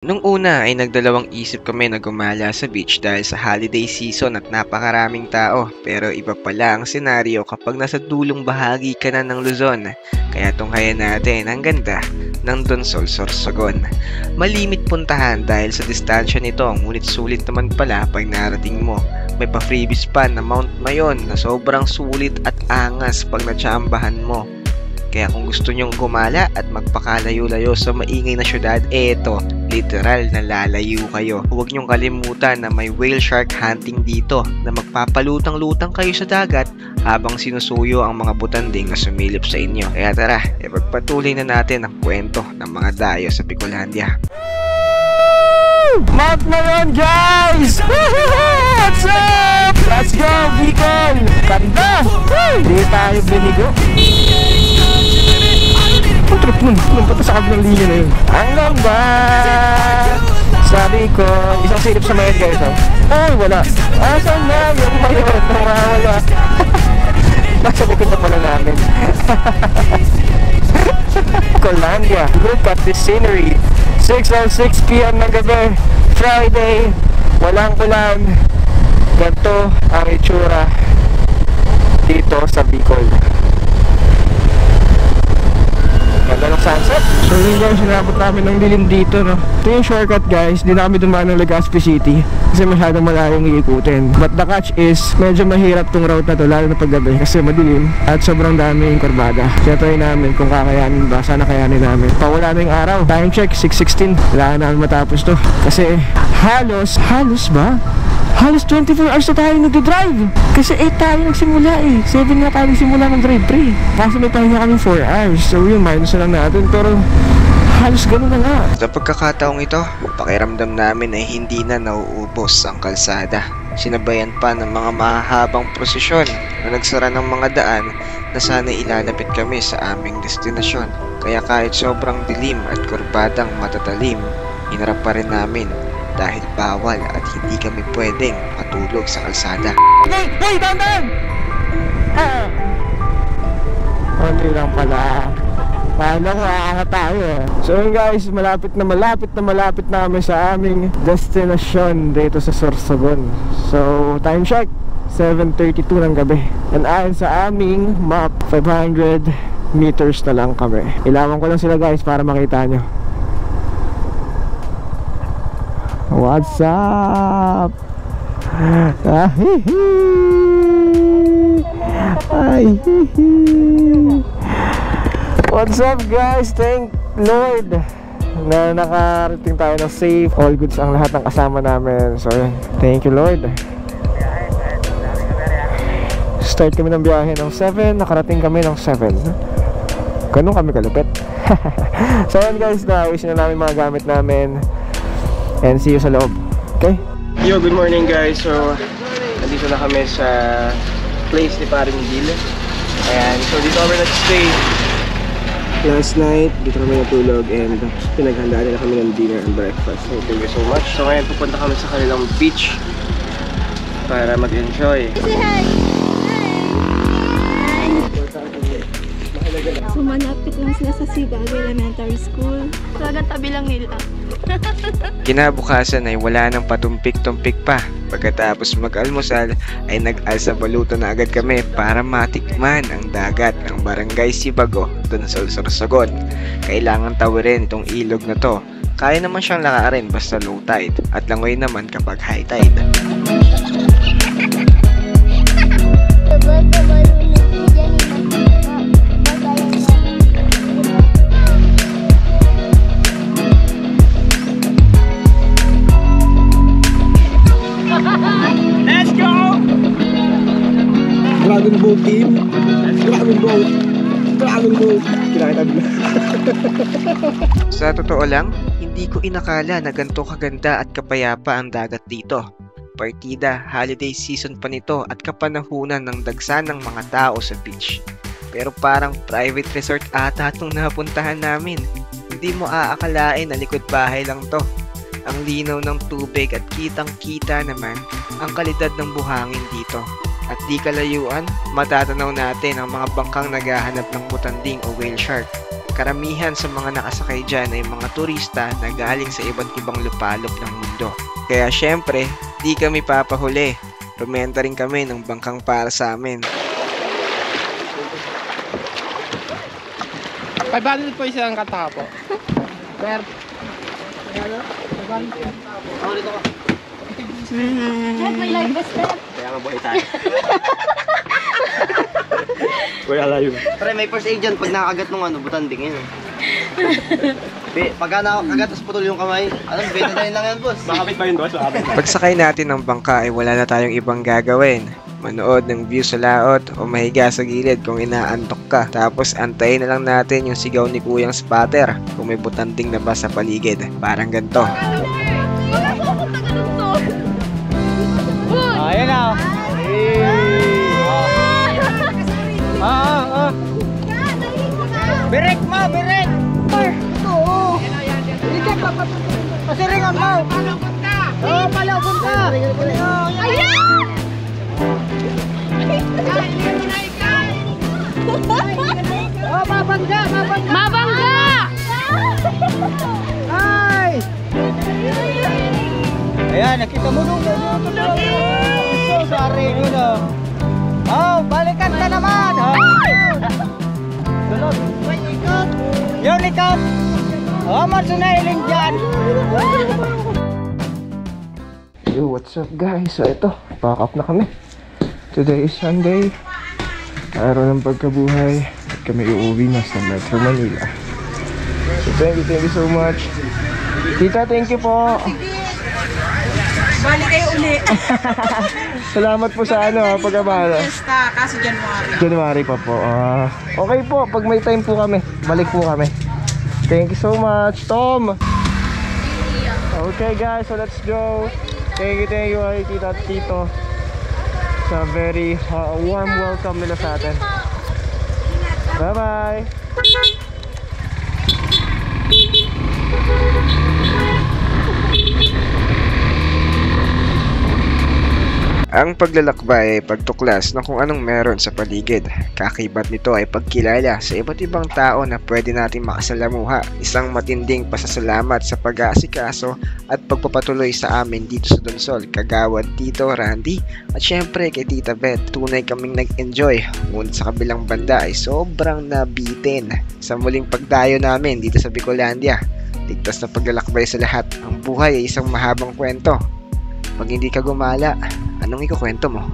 Nung una ay nagdalawang isip kami na gumala sa beach dahil sa holiday season at napakaraming tao. Pero iba pala ang senaryo kapag nasa dulong bahagi ka na ng Luzon. Kaya tunghayan natin ang ganda ng Donsol, Sorsogon. Malimit puntahan dahil sa distansya nito, ngunit sulit naman pala pag narating mo. May pa-freebies pa na Mount Mayon na sobrang sulit at angas pag natsambahan mo. Kaya kung gusto nyong gumala at magpakalayo-layo sa maingay na syudad, eto, literal na lalayo kayo. Huwag nyong kalimutan na may whale shark hunting dito na magpapalutang-lutang kayo sa dagat habang sinusuyo ang mga butanding na sumilip sa inyo. Kaya tara, ipagpatuloy na natin ang kwento ng mga dayo sa Bicolandia. Mount Mayon, guys! What's up? Let's go, Bicol! Ganda! Hindi tayo binigo. Ang trip nun, punta sa kabilang linya na yun. Ang ganda! Sabi ko, isang silip sa Mayon, guys, oh. Ay, wala. Asan na yung Mayon? Nawawala. Nasa likod na pala namin. Bicolandia, look at this scenery. 6:06 PM ng gabi, Friday, walang ulan. Ganito ang itsura dito sa Bicol. Ganda ng sunset. So yun guys, sinabot namin ng dilim dito, no? Ito yung shortcut guys, di na kami dumaan ng Legazpi City kasi masyadong malayong iikutin. But the catch is, medyo mahirap tong route na to, lalo na paggabi kasi madilim at sobrang daming kurbada. Kaya try namin kung kakayanin ba, sana kayanin namin. Pawala na yung araw, time check 6:16, wala na namin matapos to kasi halos ba? Halos 24 hours na tayo nagdodrive. Kasi 8 tayo nagsimula eh. 7 nga tayo nagsimula ng drive pre. Kaso may pahinga kami 4 hours. So yun, minus na lang natin. Pero halos ganun na nga. Sa pagkakataong ito, pakiramdam namin ay hindi na nauubos ang kalsada. Sinabayan pa ng mga mahahabang prosesyon na nagsara ng mga daan na sana ilalapit kami sa aming destinasyon. Kaya kahit sobrang dilim at kurbadang matatalim, hinarap pa rin namin dahil bawal at hindi kami pwedeng matulog sa kalsada. Hey! Dandan! Hindi lang pala. Paano ko aangat tayo eh. So yun guys, malapit na kami sa aming destinasyon dito sa Sorsogon. So time check 7:32 ng gabi. And ayon sa aming map, 500 meters na lang kami. Ilawan ko lang sila guys para makita nyo. What's up? What's up guys? Thank Lord na nakarating tayo ng safe. All goods ang lahat ng kasama namin. So thank you Lord. Start kami ng biyahe ng 7. Nakarating kami ng 7. Ganun kami kalupit. So yan guys, na-wish na namin mga gamit namin. And see you sa loob. Okay? Yo, good morning guys. So, nandito na kami sa place ni Paring Gil. Ayan, so dito kami nag-stay last night. Dito kami natulog and pinaghandaan nila kami ng dinner and breakfast. So, thank you so much. So, ngayon pupunta kami sa kanilang beach para mag-enjoy. So, malapit lang sila sa Sibago Elementary School. Talagang tabi lang nila. Kinabukasan ay wala nang patumpik-tumpik pa. Pagkatapos mag-almusal ay nag-alsa baluto na agad kami para matikman ang dagat ng Barangay Sibago, Donsol, Sorsogon. Kailangan tawirin itong ilog na to. Kaya naman siyang lakarin basta low tide at langoy naman kapag high tide. Dragon Boat team. Dragon Boat. Kinakita nila. Sa totoo lang, hindi ko inakala na ganito kaganda at kapayapa ang dagat dito. Partida, holiday season pa nito at kapanahunan ng dagsa ng mga tao sa beach. Pero parang private resort ata itong napuntahan namin. Hindi mo aakalain na likod bahay lang to. Ang linaw ng tubig at kitang-kita naman ang kalidad ng buhangin dito. At di kalayuan, matatanaw natin ang mga bangkang naghahanap ng butanding o whale shark. Karamihan sa mga nakasakay dyan ay mga turista na galing sa iba't ibang lupalop ng mundo. Kaya syempre, di kami papahuli. Rumenta rin kami ng bangkang para sa amin. 500 po isang katapo. Sir. May live best friend. Kaya mabuhay tayo. Kuya layo. Pre, may first aid dyan pag nakagat ng butanding yun. Pagka nakakagat tapos putol yung kamay, betadine lang yan, boss. Makapit ba yun, boss? Pagsakay natin ng bangka ay wala na tayong ibang gagawin. Manood ng view sa laot o mahiga sa gilid kung inaantok ka. Tapos antayin na lang natin yung sigaw ni Kuyang Spatter kung may butanding na ba sa paligid. Parang ganito. Ayan na. Berek mo, berek! Oo. Ika pa, pasiringan mo. Oo, palabon ka. Ayan! Oh, mabangga, mabangga. Mabangga! Ay! Ayan, nakita mo nung sorry yun oh. Oh, balikan ka naman. Sunod. Yun, ikot. Oh, masunailin dyan. Yo, what's up guys? So ito, pack up na kami. Today is Sunday. Araw ng pagkabuhay. At kami uuwi na sa Metro Manila. So thank you so much. Tita, thank you po. Bali kayo uli. Salamat po sa pag-abala. Fiesta, kaso January. January pa po. Okay po, pag may time po kami, balik po kami. Thank you so much, Tom. Okay guys, so let's go. Thank you kay Tita at Tito sa very warm welcome nila sa atin. Bye bye. Ang paglalakbay ay pagtuklas ng kung anong meron sa paligid. Kakibat nito ay pagkilala sa iba't ibang tao na pwede natin makasalamuha. Isang matinding pasasalamat sa pag-aasikaso at pagpapatuloy sa amin dito sa Donsol, kagawad Tito Randy at syempre kay Tita Beth. Tunay kaming nag-enjoy, ngunit sa kabilang banda ay sobrang nabitin sa muling pagdayo namin dito sa Bicolandia. Ligtas na paglalakbay sa lahat. Ang buhay ay isang mahabang kwento. Pag hindi ka gumala, anong ikukwento mo?